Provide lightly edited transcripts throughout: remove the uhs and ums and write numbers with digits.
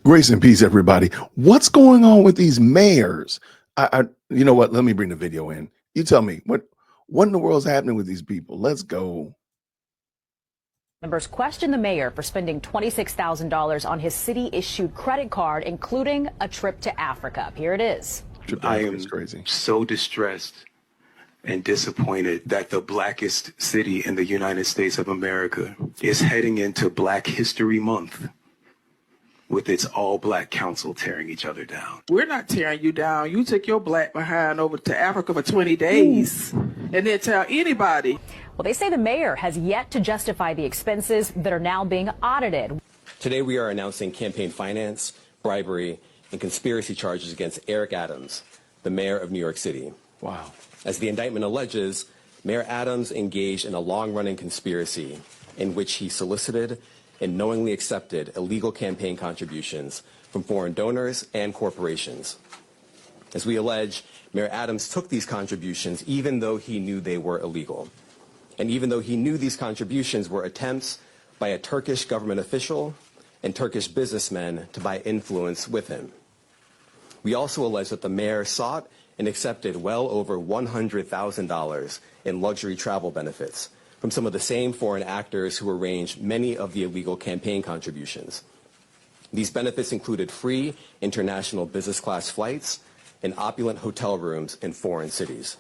Grace and peace, everybody. What's going on with these mayors? You know what? Let me bring the video in. You tell me what in the world is happening with these people? Let's go. Members question the mayor for spending $26,000 on his city-issued credit card, including a trip to Africa. Here it is. I am so distressed and disappointed that the blackest city in the United States of America is heading into Black History Month with its all-black council tearing each other down. We're not tearing you down. You took your black behind over to Africa for 20 days and didn't tell anybody. Well, they say the mayor has yet to justify the expenses that are now being audited. Today we are announcing campaign finance, bribery, and conspiracy charges against Eric Adams, the mayor of New York City. Wow. As the indictment alleges, Mayor Adams engaged in a long-running conspiracy in which he solicited and knowingly accepted illegal campaign contributions from foreign donors and corporations. As we allege, Mayor Adams took these contributions even though he knew they were illegal. And even though he knew these contributions were attempts by a Turkish government official and Turkish businessmen to buy influence with him. We also allege that the mayor sought and accepted well over $100,000 in luxury travel benefits from some of the same foreign actors who arranged many of the illegal campaign contributions. These benefits included free international business class flights and opulent hotel rooms in foreign cities.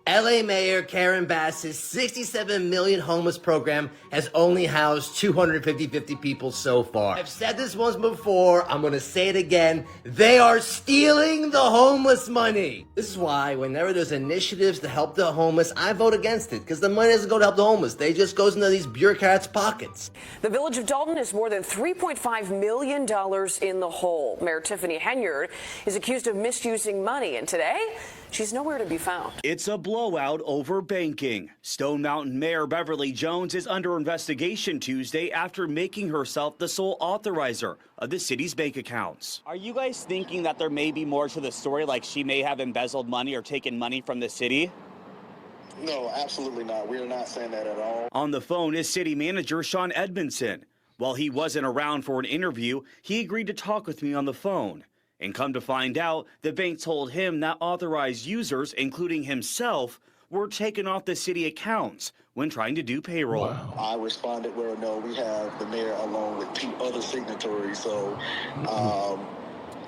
LA Mayor Karen Bass's 67 million homeless program has only housed 250 people so far. I've said this once before, I'm gonna say it again. They are stealing the homeless money. This is why whenever there's initiatives to help the homeless, I vote against it, because the money doesn't go to help the homeless. They just goes into these bureaucrats' pockets. The village of Dalton is more than $3.5 million in the hole. Mayor Tiffany Henyard is accused of misusing money, and today, she's nowhere to be found. It's a blowout over banking. Stone Mountain Mayor Beverly Jones is under investigation Tuesday after making herself the sole authorizer of the city's bank accounts. Are you guys thinking that there may be more to the story, like she may have embezzled money or taken money from the city? No, absolutely not. We are not saying that at all. On the phone is city manager Sean Edmondson. While he wasn't around for an interview, he agreed to talk with me on the phone. And come to find out, the bank told him that authorized users, including himself, were taken off the city accounts when trying to do payroll. Wow. I responded, well, no, we have the mayor along with 2 other signatories. So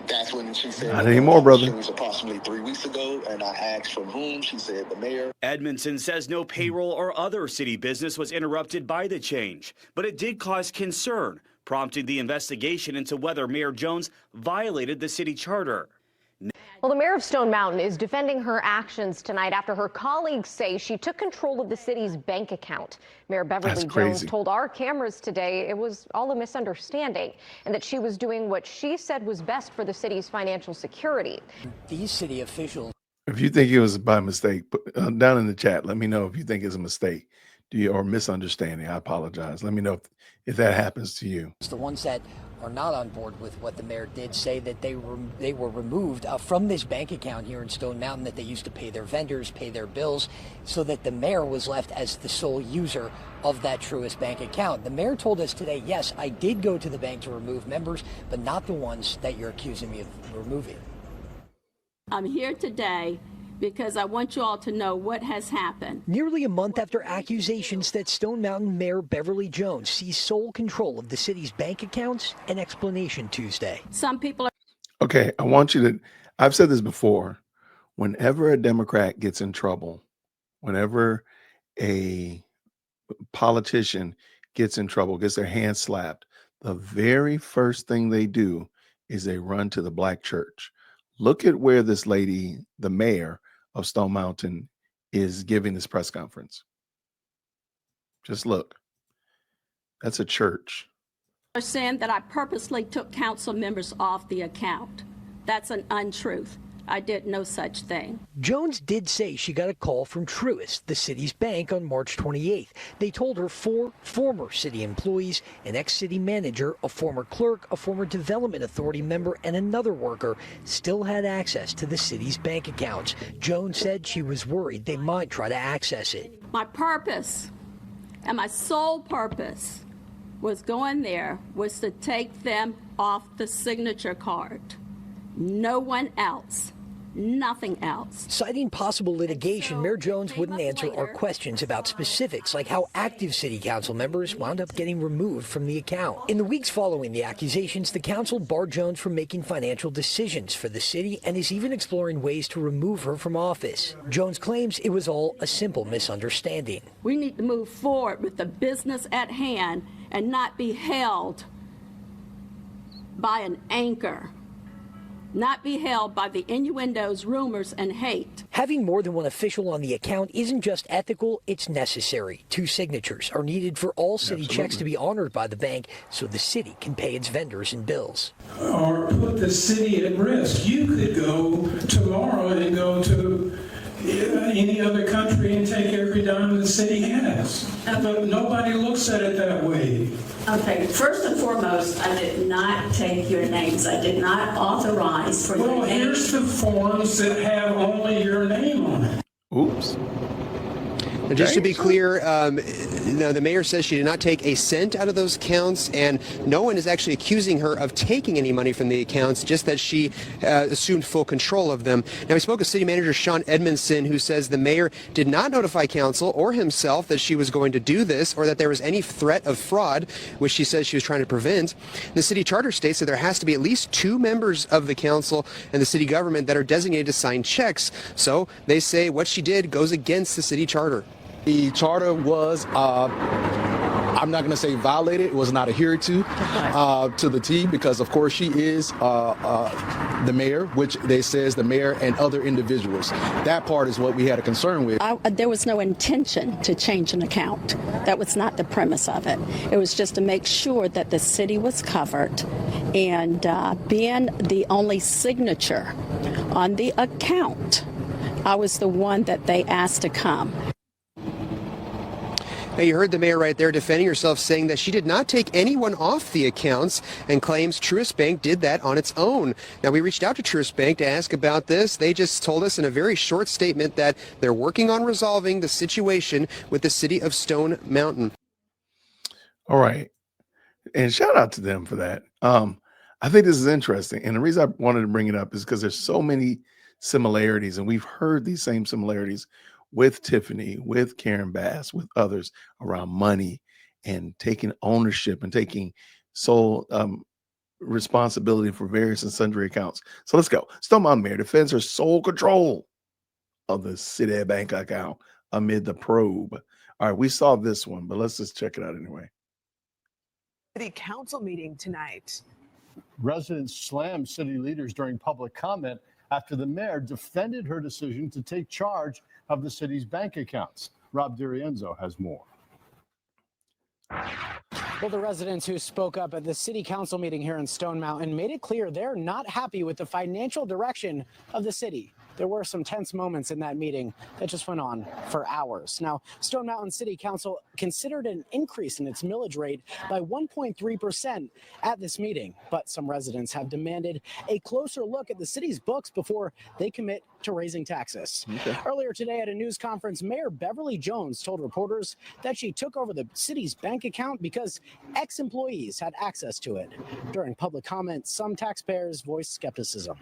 that's when she said, not anymore, brother. It was approximately 3 weeks ago, and I asked from whom. She said the mayor. Edmondson says no payroll or other city business was interrupted by the change, but it did cause concern, prompting the investigation into whether Mayor Jones violated the city charter. Well, the mayor of Stone Mountain is defending her actions tonight after her colleagues say she took control of the city's bank account. Mayor Beverly Jones told our cameras today it was all a misunderstanding and that she was doing what she said was best for the city's financial security. These city officials. If you think it was by mistake, put down in the chat, let me know if you think it's a mistake. Or misunderstanding. I apologize. Let me know if that happens to you. The ones that are not on board with what the mayor did say that they were removed from this bank account here in Stone Mountain that they used to pay their vendors, pay their bills, so that the mayor was left as the sole user of that Truist Bank account. The mayor told us today, yes, I did go to the bank to remove members, but not the ones that you're accusing me of removing. I'm here today because I want you all to know what has happened. Nearly a month after accusations that Stone Mountain Mayor Beverly Jones seized sole control of the city's bank accounts, an explanation Tuesday. Some people are... Okay, I want you to, I've said this before, whenever a Democrat gets in trouble, whenever a politician gets in trouble, gets their hand slapped, the very first thing they do is they run to the black church. Look at where this lady, the mayor of Stone Mountain, is giving this press conference. Just look. That's a church. Are saying that I purposely took council members off the account. That's an untruth. I did no such thing. Jones did say she got a call from Truist, the city's bank, on March 28th. They told her 4 former city employees, an ex-city manager, a former clerk, a former development authority member, and another worker still had access to the city's bank accounts. Jones said she was worried they might try to access it. My purpose and my sole purpose was going there was to take them off the signature card. No one else. Nothing else. Citing possible litigation, Mayor Jones wouldn't answer our questions about specifics, like how active city council members wound up getting removed from the account. In the weeks following the accusations, the council barred Jones from making financial decisions for the city and is even exploring ways to remove her from office. Jones claims it was all a simple misunderstanding. We need to move forward with the business at hand and not be held by an anchor. Not be held by the innuendos, rumors, and hate. Having more than one official on the account isn't just ethical, it's necessary. 2 signatures are needed for all city checks to be honored by the bank so the city can pay its vendors and bills. Or put the city at risk. You could go tomorrow and go to any other country and take every dime the city has. But nobody looks at it that way. Okay, first and foremost, I did not take your names. I did not authorize for your names. Well, here's the forms that have only your name on it. Oops. And just to be clear, the mayor says she did not take a cent out of those accounts, and no one is actually accusing her of taking any money from the accounts, just that she assumed full control of them. Now, we spoke with city manager Sean Edmondson, who says the mayor did not notify council or himself that she was going to do this or that there was any threat of fraud, which she says she was trying to prevent. The city charter states that there has to be at least 2 members of the council and the city government that are designated to sign checks. So they say what she did goes against the city charter. The charter was, I'm not going to say violated, it was not adhered to the T, because of course she is the mayor, which they says the mayor and other individuals. That part is what we had a concern with. There was no intention to change an account. That was not the premise of it. It was just to make sure that the city was covered, and being the only signature on the account, I was the one that they asked to come. Now, you heard the mayor right there defending herself, saying that she did not take anyone off the accounts and claims Truist Bank did that on its own. Now, we reached out to Truist Bank to ask about this. They just told us in a very short statement that they're working on resolving the situation with the city of Stone Mountain. All right. And shout out to them for that. I think this is interesting. And the reason I wanted to bring it up is because there's so many similarities, and we've heard these same similarities with Tiffany, with Karen Bass, with others around money and taking ownership and taking sole responsibility for various and sundry accounts. So let's go. Stone Mountain Mayor defends her sole control of the city bank account amid the probe. All right, we saw this one, but let's just check it out anyway. City council meeting tonight. Residents slammed city leaders during public comment after the mayor defended her decision to take charge of the city's bank accounts. Rob DiRienzo has more. Well, the residents who spoke up at the city council meeting here in Stone Mountain made it clear they're not happy with the financial direction of the city. There were some tense moments in that meeting that just went on for hours. Now, Stone Mountain City Council considered an increase in its millage rate by 1.3% at this meeting, but some residents have demanded a closer look at the city's books before they commit to raising taxes. Okay. Earlier today at a news conference, Mayor Beverly Jones told reporters that she took over the city's bank account because ex-employees had access to it. During public comment, some taxpayers voiced skepticism.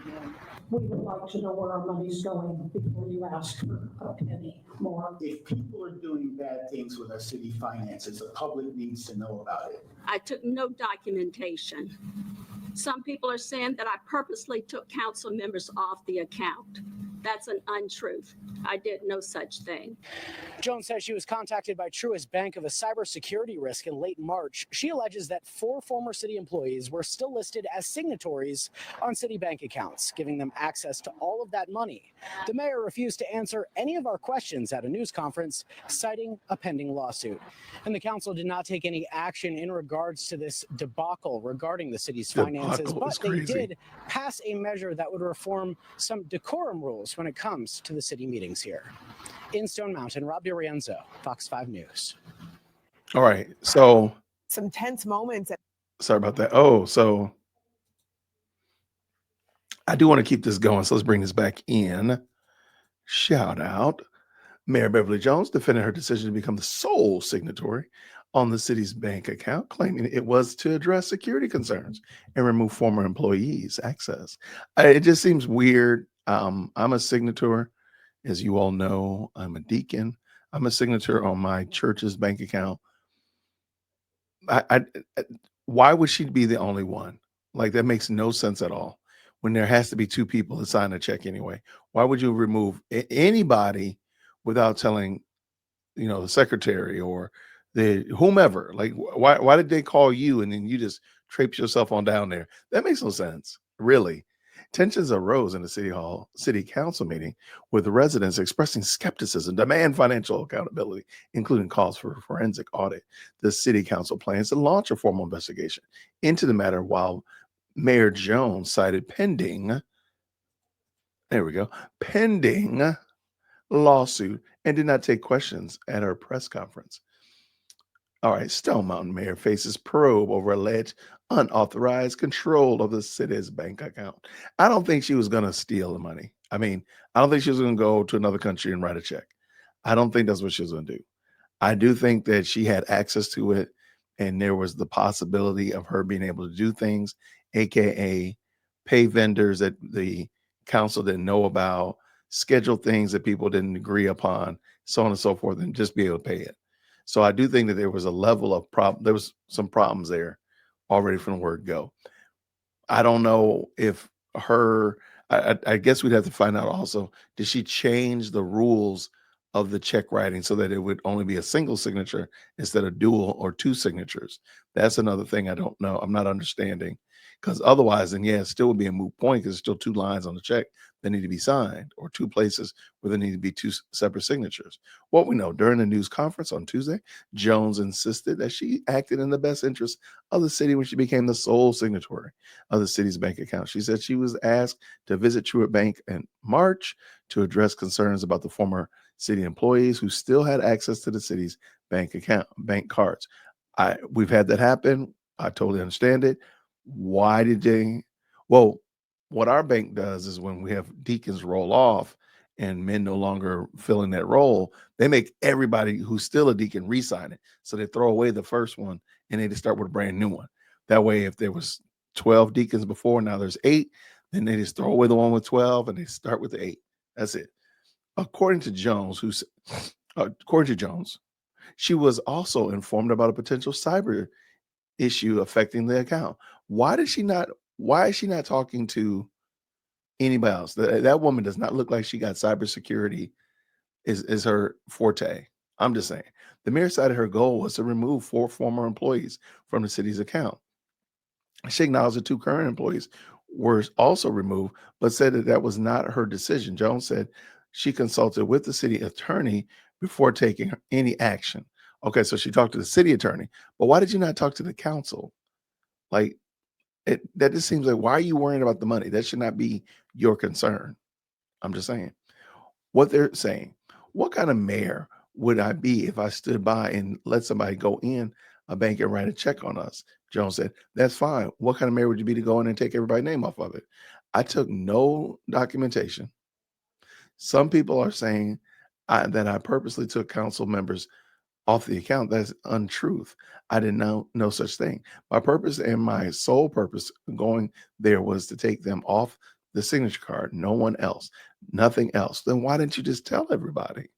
We would like to know where our money's going before you ask for a penny more. If people are doing bad things with our city finances, the public needs to know about it. I took no documentation. Some people are saying that I purposely took council members off the account. That's an untruth. I did no such thing. Jones says she was contacted by Truist Bank of a cybersecurity risk in late March. She alleges that 4 former city employees were still listed as signatories on city bank accounts, giving them access to all of that money. The mayor refused to answer any of our questions at a news conference, citing a pending lawsuit. And the council did not take any action in regards to this debacle regarding the city's finances, but they did pass a measure that would reform some decorum rules when it comes to the city meetings here. In Stone Mountain, Rob DiRienzo, Fox 5 News. All right, so some tense moments. Sorry about that. Oh, so I do want to keep this going, so let's bring this back in. Shout out. Mayor Beverly Jones defended her decision to become the sole signatory on the city's bank account, claiming it was to address security concerns and remove former employees' access. It just seems weird. I'm a signator. As you all know, I'm a deacon. I'm a signature on my church's bank account. I why would she be the only one? Like, that makes no sense at all. When there has to be two people to sign a check anyway. Why would you remove anybody without telling, the secretary or the whomever? Like, why did they call you and then you just traipse yourself on down there? That makes no sense, really. Tensions arose in the city council meeting, with the residents expressing skepticism, demand financial accountability, including calls for a forensic audit. The city council plans to launch a formal investigation into the matter, while Mayor Jones cited pending lawsuit and did not take questions at her press conference. All right, Stone Mountain mayor faces probe over alleged unauthorized control of the city's bank account. I don't think she was going to steal the money. I mean, I don't think she was going to go to another country and write a check. I don't think that's what she was going to do. I do think that she had access to it, and there was the possibility of her being able to do things, aka pay vendors that the council didn't know about, schedule things that people didn't agree upon, so on and so forth, and just be able to pay it. So I do think that there was a level of there was some problems there already from the word go. I don't know if I guess we'd have to find out also, did she change the rules of the check writing so that it would only be a single signature instead of dual or two signatures? That's another thing I don't know. I'm not understanding, because otherwise, then yeah, it still would be a moot point, because there's still two lines on the check that need to be signed, or two places where there need to be two separate signatures. What we know, during the news conference on Tuesday, Jones insisted that she acted in the best interest of the city when she became the sole signatory of the city's bank account. She said she was asked to visit Truist Bank in March to address concerns about the former city employees who still had access to the city's bank cards. We've had that happen. I totally understand it. Why did they? Well, what our bank does is, when we have deacons roll off and men no longer filling that role, they make everybody who's still a deacon re-sign it. So they throw away the first one and they just start with a brand new one. That way, if there was 12 deacons before, now there's 8, then they just throw away the one with 12 and they start with the 8. That's it. According to Jones, she was also informed about a potential cyber issue affecting the account. Why is she not talking to anybody else? That woman does not look like she got cybersecurity is her forte. I'm just saying. The mayor cited her goal was to remove 4 former employees from the city's account. She acknowledged the 2 current employees were also removed, but said that was not her decision. Jones said she consulted with the city attorney before taking any action. Okay, so she talked to the city attorney, but why did you not talk to the council? Like, that just seems like, why are you worrying about the money? That should not be your concern. I'm just saying. What they're saying, what kind of mayor would I be if I stood by and let somebody go in a bank and write a check on us? Jones said, that's fine. What kind of mayor would you be to go in and take everybody's name off of it? I took no documentation. Some people are saying that I purposely took council members off the account. That's untruth. I didn't know no such thing. My purpose and my sole purpose going there was to take them off the signature card. No one else, nothing else. Then why didn't you just tell everybody?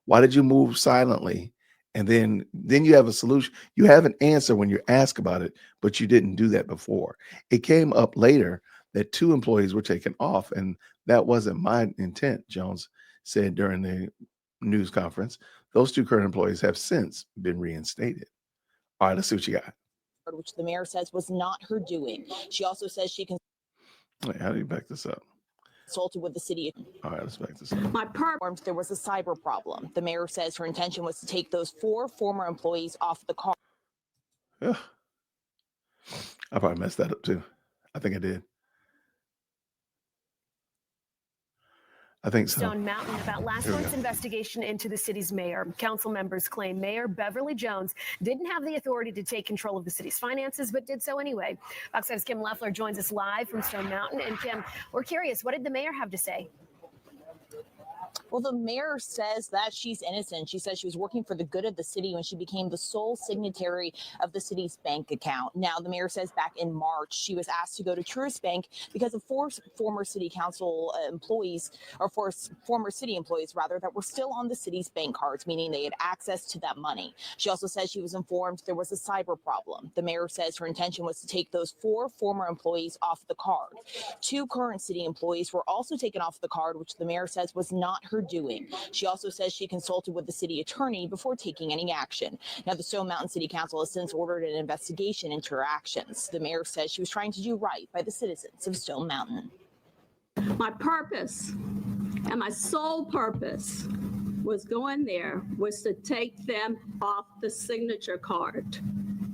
Why did you move silently? And then you have a solution. You have an answer when you ask about it, but you didn't do that before. It came up later that 2 employees were taken off, and that wasn't my intent, Jones said during the news conference. Those 2 current employees have since been reinstated. All right, let's see what you got. Which the mayor says was not her doing. She also says she Wait, how do you back this up? consulted with the city. All right, let's back this up. My informed there was a cyber problem. The mayor says her intention was to take those 4 former employees off the card. Yeah. I probably messed that up too. I think I did. I think so. Stone Mountain about last month's investigation into the city's mayor. Council members claim Mayor Beverly Jones didn't have the authority to take control of the city's finances, but did so anyway. Fox 5's Kim Leffler joins us live from Stone Mountain. And Kim, we're curious, what did the mayor have to say? Well, the mayor says that she's innocent. She says she was working for the good of the city when she became the sole signatory of the city's bank account. Now, the mayor says back in March, she was asked to go to Truist Bank because of four former city council employees, or former city employees, rather, that were still on the city's bank cards, meaning they had access to that money. She also says she was informed there was a cyber problem. The mayor says her intention was to take those four former employees off the card. Two current city employees were also taken off the card, which the mayor says was not her doing. She also says she consulted with the city attorney before taking any action. Now, the Stone Mountain City Council has since ordered an investigation into her actions. The mayor says she was trying to do right by the citizens of Stone Mountain. My purpose and my sole purpose was going there was to take them off the signature card.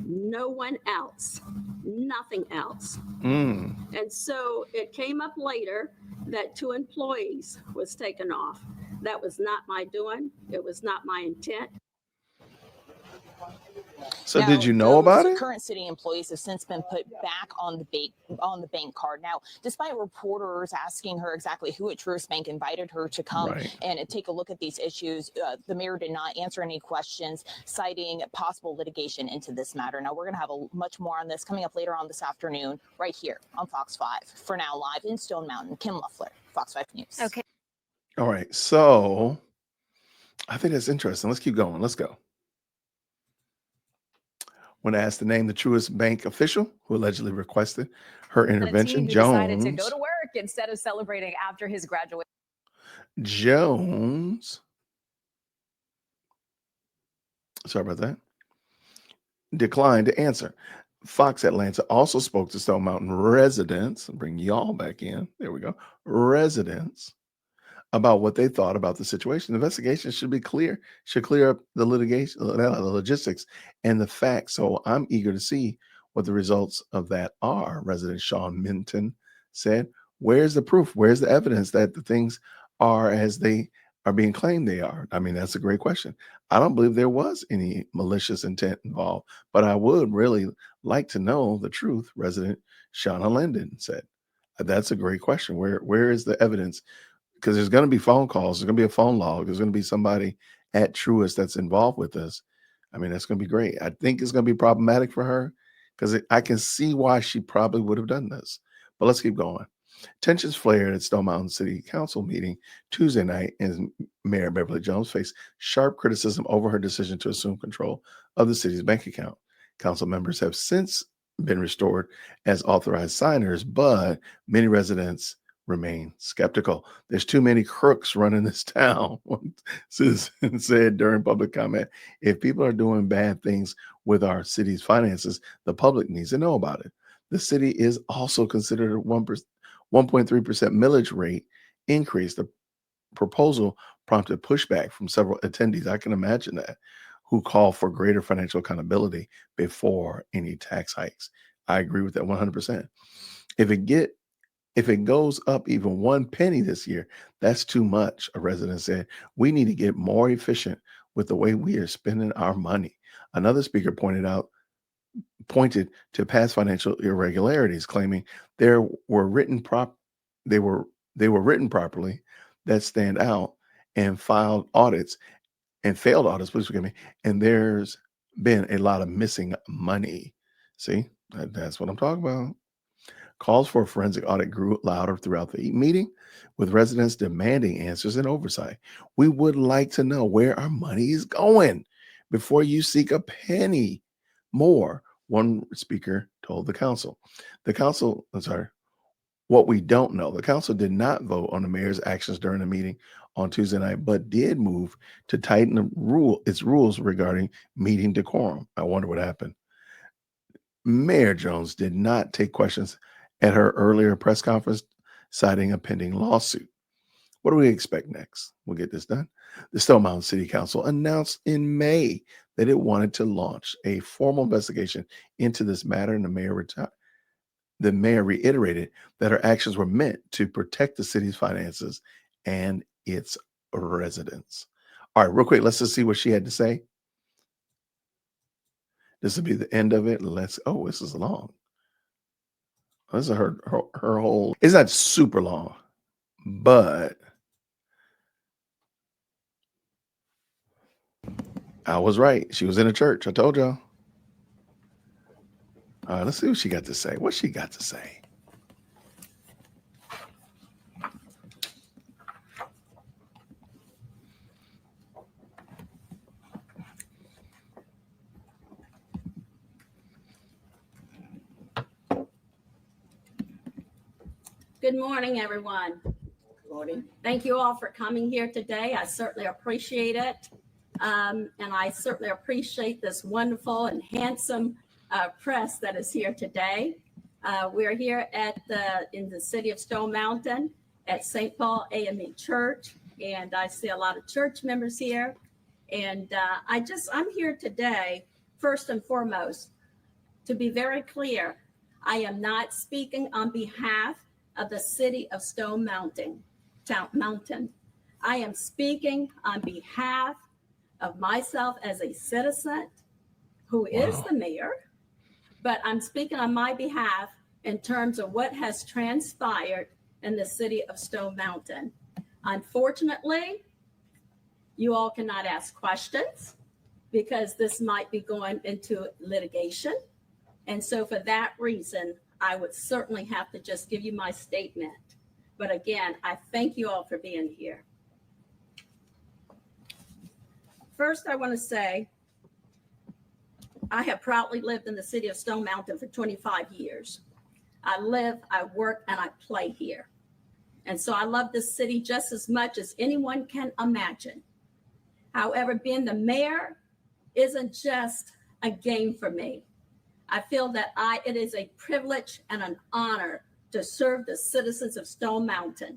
No one else, nothing else. And so it came up later that 2 employees was taken off. That was not my doing. It was not my intent. So did you know about it? Current city employees have since been put back on the bank card. Now, despite reporters asking her exactly who at Truist Bank invited her to come and take a look at these issues, the mayor did not answer any questions, citing possible litigation into this matter. Now, we're going to have much more on this coming up later on this afternoon, right here on Fox 5. For now, live in Stone Mountain, Kim Loeffler, Fox 5 News. Okay. All right. So I think that's interesting. Let's keep going. Let's go. When asked to name the Truist Bank official who allegedly requested her intervention, decided to go to work instead of celebrating after his graduation. Jones, sorry about that, declined to answer. Fox Atlanta also spoke to Stone Mountain residents, bring y'all back in, there we go, residents, about what they thought about the situation. The investigation should clear up the litigation, the logistics, and the facts. So I'm eager to see what the results of that are. Resident Sean Minton said, where's the proof? Where's the evidence that the things are as they are being claimed they are? I mean, that's a great question. I don't believe there was any malicious intent involved, but I would really like to know the truth, Resident Shauna Linden said. That's a great question. Where is the evidence? Because there's going to be phone calls. There's going to be a phone log. There's going to be somebody at Truist that's involved with this. I mean, that's going to be great. I think it's going to be problematic for her because I can see why she probably would have done this. But let's keep going. Tensions flared at Stone Mountain City Council meeting Tuesday night, and Mayor Beverly Jones faced sharp criticism over her decision to assume control of the city's bank account. Council members have since been restored as authorized signers, but many residents remain skeptical. There's too many crooks running this town, one citizen said during public comment. If people are doing bad things with our city's finances, the public needs to know about it. The city is also considered a 1.3% millage rate increase. The proposal prompted pushback from several attendees, I can imagine that, who call for greater financial accountability before any tax hikes. I agree with that 100%. If it goes up even 1 penny this year, that's too much, a resident said. We need to get more efficient with the way we are spending our money. Another speaker pointed to past financial irregularities, claiming they were written properly that stand out and failed audits, please forgive me, and there's been a lot of missing money. See, that's what I'm talking about. Calls for a forensic audit grew louder throughout the meeting, with residents demanding answers and oversight. We would like to know where our money is going before you seek a penny more, one speaker told the council. What we don't know, the council did not vote on the mayor's actions during the meeting on Tuesday night, but did move to tighten its rules regarding meeting decorum. I wonder what happened. Mayor Jones did not take questions at her earlier press conference, citing a pending lawsuit. What do we expect next? We'll get this done. The Stone Mountain City Council announced in May that it wanted to launch a formal investigation into this matter, and the mayor reiterated that her actions were meant to protect the city's finances and its residents. All right, real quick, let's just see what she had to say. This will be the end of it. This is long. This is her whole, it's not super long, but I was right. She was in a church. I told y'all. Let's see what she got to say. What she got to say? Good morning, everyone. Morning. Thank you all for coming here today. I certainly appreciate it. And I certainly appreciate this wonderful and handsome press that is here today. We're here in the city of Stone Mountain at St. Paul AME Church, and I see a lot of church members here. And I'm here today, first and foremost, to be very clear. I am not speaking on behalf of the city of Stone Mountain. I am speaking on behalf of myself as a citizen who is the mayor, but I'm speaking on my behalf in terms of what has transpired in the city of Stone Mountain. Unfortunately, you all cannot ask questions because this might be going into litigation. And so for that reason, I would certainly have to just give you my statement. But again, I thank you all for being here. First, I want to say, I have proudly lived in the city of Stone Mountain for 25 years. I live, I work, and I play here. And so I love this city just as much as anyone can imagine. However, being the mayor isn't just a game for me. I feel that it is a privilege and an honor to serve the citizens of Stone Mountain.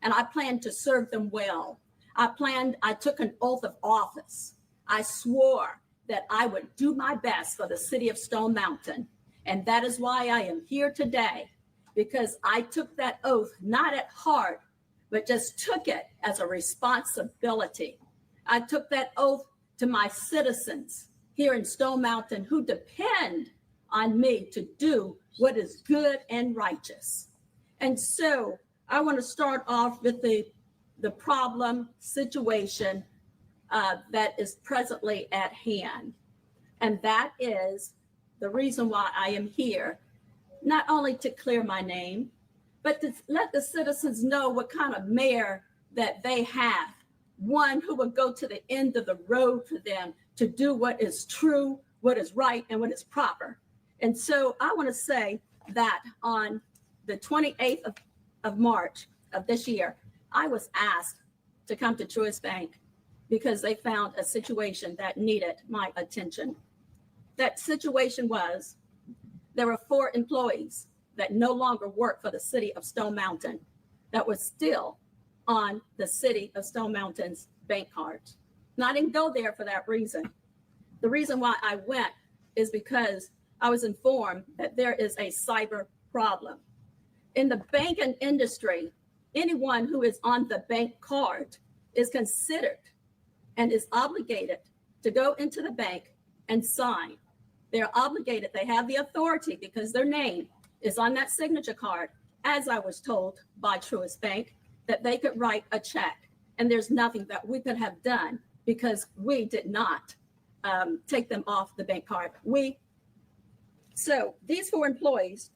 And I plan to serve them well. I took an oath of office. I swore that I would do my best for the city of Stone Mountain. And that is why I am here today, because I took that oath not at heart, but just took it as a responsibility. I took that oath to my citizens here in Stone Mountain who depend on me to do what is good and righteous. And so I want to start off with the problem situation that is presently at hand. And that is the reason why I am here, not only to clear my name, but to let the citizens know what kind of mayor that they have. One who will go to the end of the road for them to do what is true, what is right, and what is proper. And so I want to say that on the 28th of March of this year, I was asked to come to Truist Bank because they found a situation that needed my attention. That situation was there were 4 employees that no longer work for the city of Stone Mountain that was still on the city of Stone Mountain's bank cards. And I didn't go there for that reason. The reason why I went is because I was informed that there is a cyber problem. In the banking industry, anyone who is on the bank card is considered and is obligated to go into the bank and sign. They're obligated, they have the authority because their name is on that signature card, as I was told by Truist Bank, that they could write a check. And there's nothing that we could have done because we did not take them off the bank card. So these 4 employees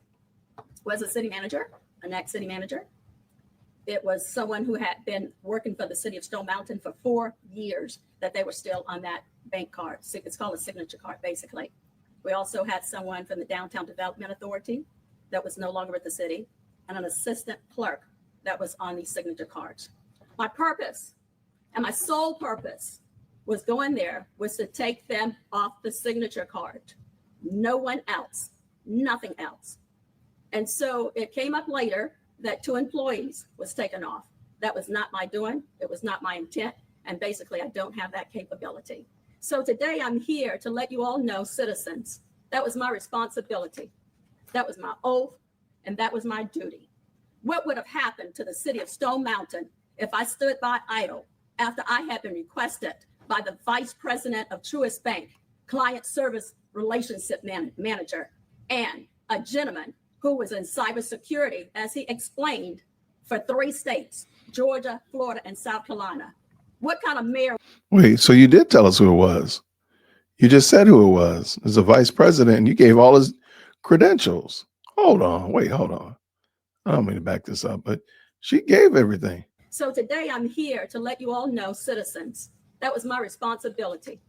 was a city manager, an ex-city manager. It was someone who had been working for the city of Stone Mountain for 4 years that they were still on that bank card. It's called a signature card, basically. We also had someone from the Downtown Development Authority that was no longer with the city, and an assistant clerk that was on these signature cards. My purpose and my sole purpose was going there was to take them off the signature card. No one else, nothing else. And so it came up later that 2 employees was taken off. That was not my doing. It was not my intent. And basically, I don't have that capability. So today I'm here to let you all know, citizens, that was my responsibility. That was my oath, and that was my duty. What would have happened to the city of Stone Mountain if I stood by idle after I had been requested by the vice president of Truist Bank, client service relationship manager, and a gentleman who was in cybersecurity, as he explained, for 3 states, Georgia, Florida, and South Carolina? What kind of mayor? Wait, so you did tell us who it was. You just said who it was. It's a vice president, and you gave all his credentials. Hold on. Wait, hold on. I don't mean to back this up, but she gave everything. So today I'm here to let you all know, citizens, that was my responsibility.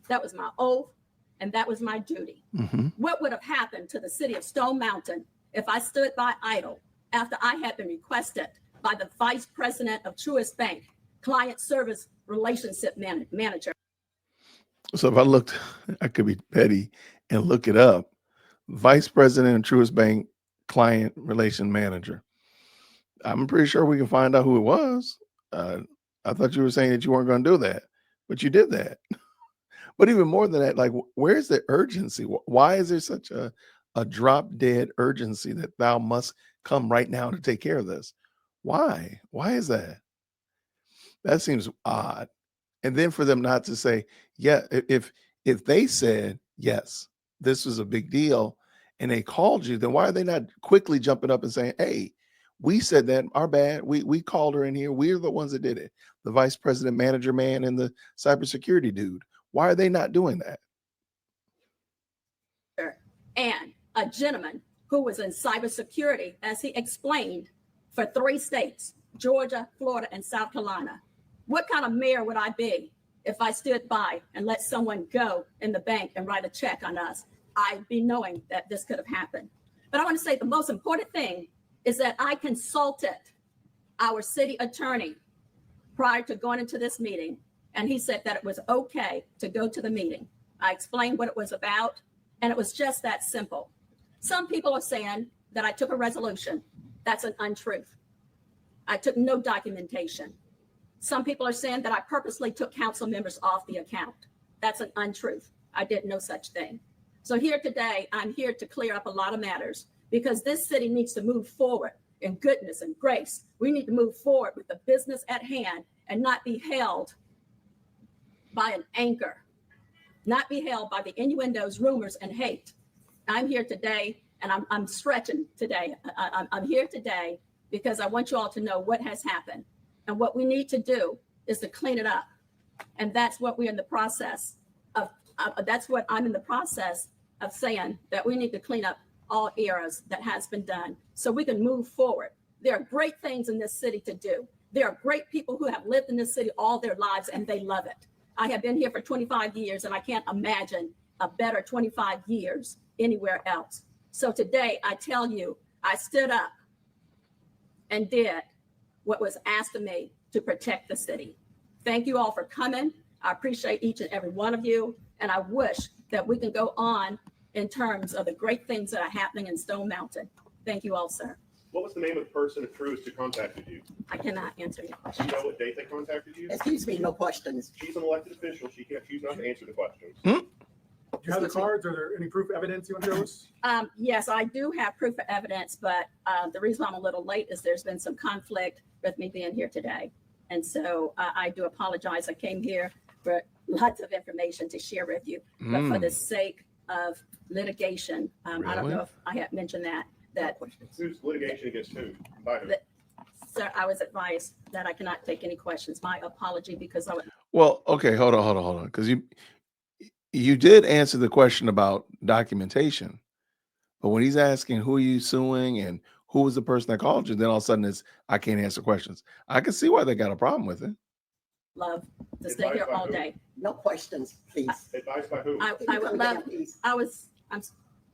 That was my oath, and that was my duty. What would have happened to the city of Stone Mountain if I stood by idle after I had been requested by the vice president of Truist Bank, client service relationship manager? So if I looked, I could be petty and look it up. Vice president of Truist Bank, client relation manager. I'm pretty sure we can find out who it was. I thought you were saying that you weren't going to do that, but you did that. But even more than that, like, where's the urgency? Why is there such a drop dead urgency that thou must come right now to take care of this? Why? Why is that? That seems odd. And then for them not to say, yeah, if they said, yes, this was a big deal and they called you, then why are they not quickly jumping up and saying, hey, we said that, our bad. We called her in here. We're the ones that did it. The vice president manager man and the cybersecurity dude. Why are they not doing that? And a gentleman who was in cybersecurity, as he explained, for 3 states, Georgia, Florida, and South Carolina. What kind of mayor would I be if I stood by and let someone go in the bank and write a check on us? I'd be knowing that this could have happened. But I want to say the most important thing is that I consulted our city attorney prior to going into this meeting, and he said that it was okay to go to the meeting. I explained what it was about, and it was just that simple. Some people are saying that I took a resolution. That's an untruth. I took no documentation. Some people are saying that I purposely took council members off the account. That's an untruth. I did no such thing. So here today, I'm here to clear up a lot of matters because this city needs to move forward in goodness and grace. We need to move forward with the business at hand and not be held by an anchor, not be held by the innuendos, rumors, and hate. I'm here today, and I'm stretching today. I'm here today because I want you all to know what has happened. And what we need to do is to clean it up. And that's what we're in the process of, that's what I'm in the process of saying, that we need to clean up all errors that has been done so we can move forward. There are great things in this city to do. There are great people who have lived in this city all their lives and they love it. I have been here for 25 years and I can't imagine a better 25 years anywhere else. So today I tell you, I stood up and did what was asked of me to protect the city. Thank you all for coming. I appreciate each and every one of you. And I wish that we can go on in terms of the great things that are happening in Stone Mountain. Thank you all, sir. What was the name of the person at Truist who contacted you? I cannot answer your Do question. you know what date they contacted you? Excuse me, no questions. She's an elected official. She can't choose not to answer the questions. Do you have the cards? Are there any proof evidence you want to show us? Yes, I do have proof of evidence, but the reason I'm a little late is there's been some conflict with me being here today. And so I do apologize. I came here for lots of information to share with you, but for the sake of litigation, I don't know if I had mentioned that. Who's litigation against who? By who? Sir, I was advised that I cannot take any questions. My apology, because I would. Well, okay, hold on. Because you did answer the question about documentation, but when he's asking who are you suing and who was the person that called you, then all of a sudden it's I can't answer questions. I can see why they got a problem with it. Love to stay here all day. No questions, please. Advised by who? I would love.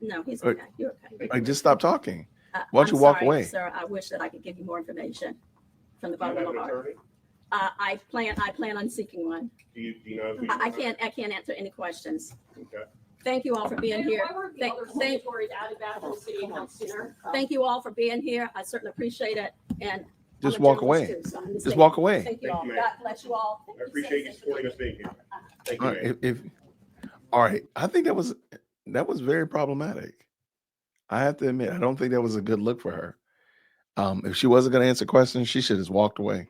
No, he's okay. You're okay. Like, just stop talking. Why don't you walk away? Sir, I wish that I could give you more information from the Do you bottom have of an my heart. attorney? I plan on seeking one. Do you know who? I can't answer any questions. Okay. Thank you all for being here. Thank you all for being here. I certainly appreciate it. And Just I'm a walk journalist away. too, so I'm Just saying walk away. Thank you Thank all. you, God ma'am. bless you all. I appreciate you supporting us being here. Thank you, All ma'am. right, all right, I think that was very problematic. I have to admit, I don't think that was a good look for her. If she wasn't going to answer questions, she should have just walked away.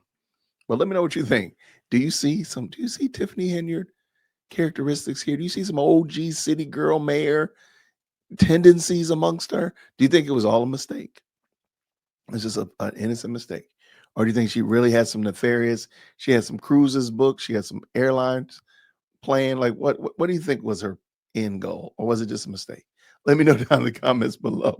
But let me know what you think. Do you see Tiffany Henyard characteristics here? Do you see some OG city girl mayor tendencies amongst her? Do you think it was all a mistake? It's just an innocent mistake. Or do you think she really had some nefarious, she had some cruises booked, she had some airlines plan? Like, what do you think was her end goal, or was it just a mistake? Let me know down in the comments below.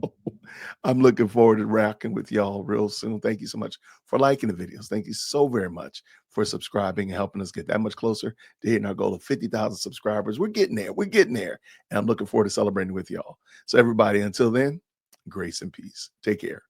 I'm looking forward to rocking with y'all real soon. Thank you so much for liking the videos. Thank you so very much for subscribing and helping us get that much closer to hitting our goal of 50,000 subscribers. We're getting there. We're getting there. And I'm looking forward to celebrating with y'all. So everybody, until then, grace and peace. Take care.